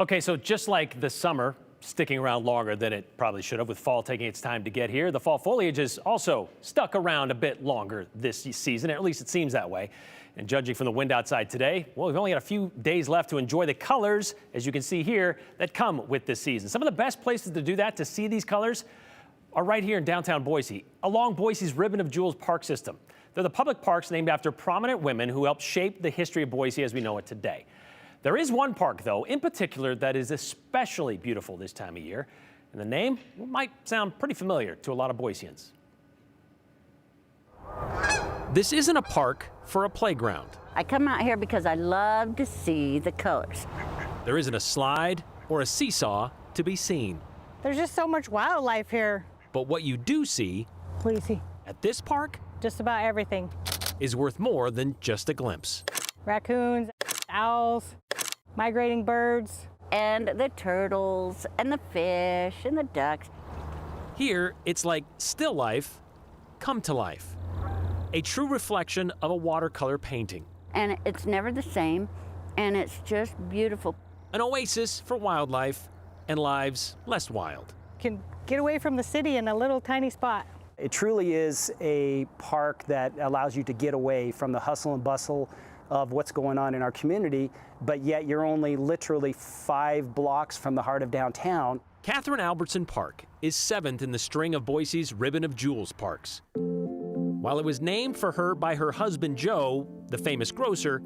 Okay, so just like the summer sticking around longer than it probably should have, with fall taking its time to get here, the fall foliage is also stuck around a bit longer this season, or at least it seems that way. And judging from the wind outside today, well, we've only got a few days left to enjoy the colors, as you can see here, that come with this season. Some of the best places to do that, to see these colors, are right here in downtown Boise, along Boise's Ribbon of Jewels Park system. They're the public parks named after prominent women who helped shape the history of Boise as we know it today. There is one park, though, in particular, that is especially beautiful this time of year. And the name might sound pretty familiar to a lot of Boiseans. This isn't a park for a playground. I come out here because I love to see the colors. There isn't a slide or a seesaw to be seen. There's just so much wildlife here. But what you do see What do you see? at this park Just about everything. is worth more than just a glimpse. Raccoons, owls, migrating birds. And the turtles, and the fish, and the ducks. Here, it's like still life come to life. A true reflection of a watercolor painting. And it's never the same, and it's just beautiful. An oasis for wildlife and lives less wild. Can get away from the city in a little tiny spot. It truly is a park that allows you to get away from the hustle and bustle of what's going on in our community, but yet you're only literally 5 blocks from the heart of downtown. Kathryn Albertson Park is 7th in the string of Boise's Ribbon of Jewels parks. While it was named for her by her husband Joe, the famous grocer,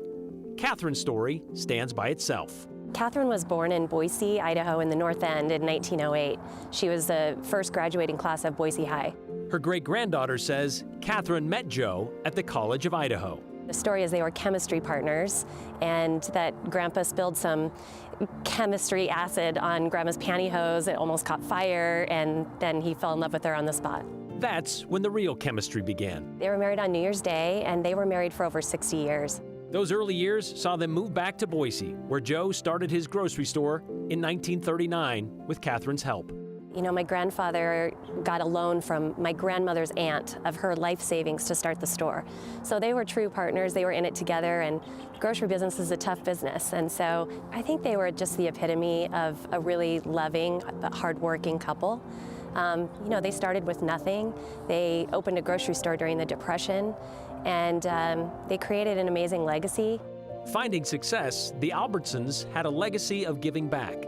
Kathryn's story stands by itself. Kathryn was born in Boise, Idaho in the North End in 1908. She was the first graduating class of Boise High. Her great-granddaughter says Kathryn met Joe at the College of Idaho. The story is they were chemistry partners, and that Grandpa spilled some chemistry acid on Grandma's pantyhose. It almost caught fire, and then he fell in love with her on the spot. That's when the real chemistry began. They were married on New Year's Day, and they were married for over 60 years. Those early years saw them move back to Boise, where Joe started his grocery store in 1939 with Kathryn's help. You know, my grandfather got a loan from my grandmother's aunt of her life savings to start the store. So they were true partners. They were in it together, and grocery business is a tough business. And so I think they were just the epitome of a really loving but hardworking couple. You know, they started with nothing. They opened a grocery store during the Depression, and they created an amazing legacy. Finding success, the Albertsons had a legacy of giving back.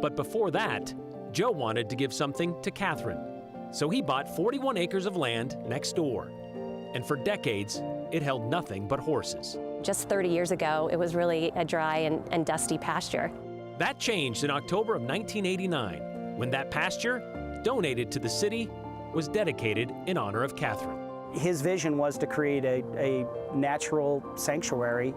But before that, Joe wanted to give something to Kathryn. So he bought 41 acres of land next door. And for decades, it held nothing but horses. Just 30 years ago, it was really a dry and dusty pasture. That changed in October of 1989, when that pasture, donated to the city, was dedicated in honor of Kathryn. His vision was to create a natural sanctuary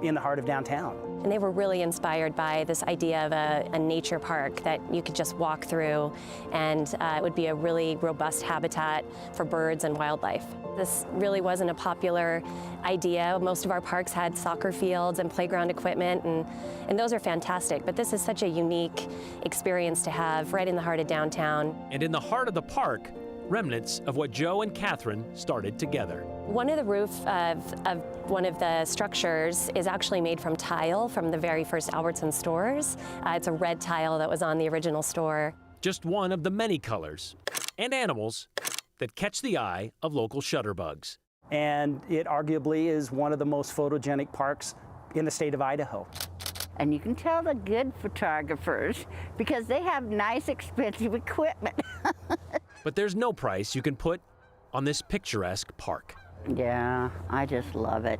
in the heart of downtown. And they were really inspired by this idea of a nature park that you could just walk through, and it would be a really robust habitat for birds and wildlife. This really wasn't a popular idea. Most of our parks had soccer fields and playground equipment, and those are fantastic, but this is such a unique experience to have right in the heart of downtown. And in the heart of the park, remnants of what Joe and Kathryn started together. One of the roof of one of the structures is actually made from tile from the very first Albertson stores. It's a red tile that was on the original store. Just one of the many colors and animals that catch the eye of local shutterbugs. And it arguably is one of the most photogenic parks in the state of Idaho. And you can tell the good photographers because they have nice, expensive equipment. But there's no price you can put on this picturesque park. Yeah, I just love it.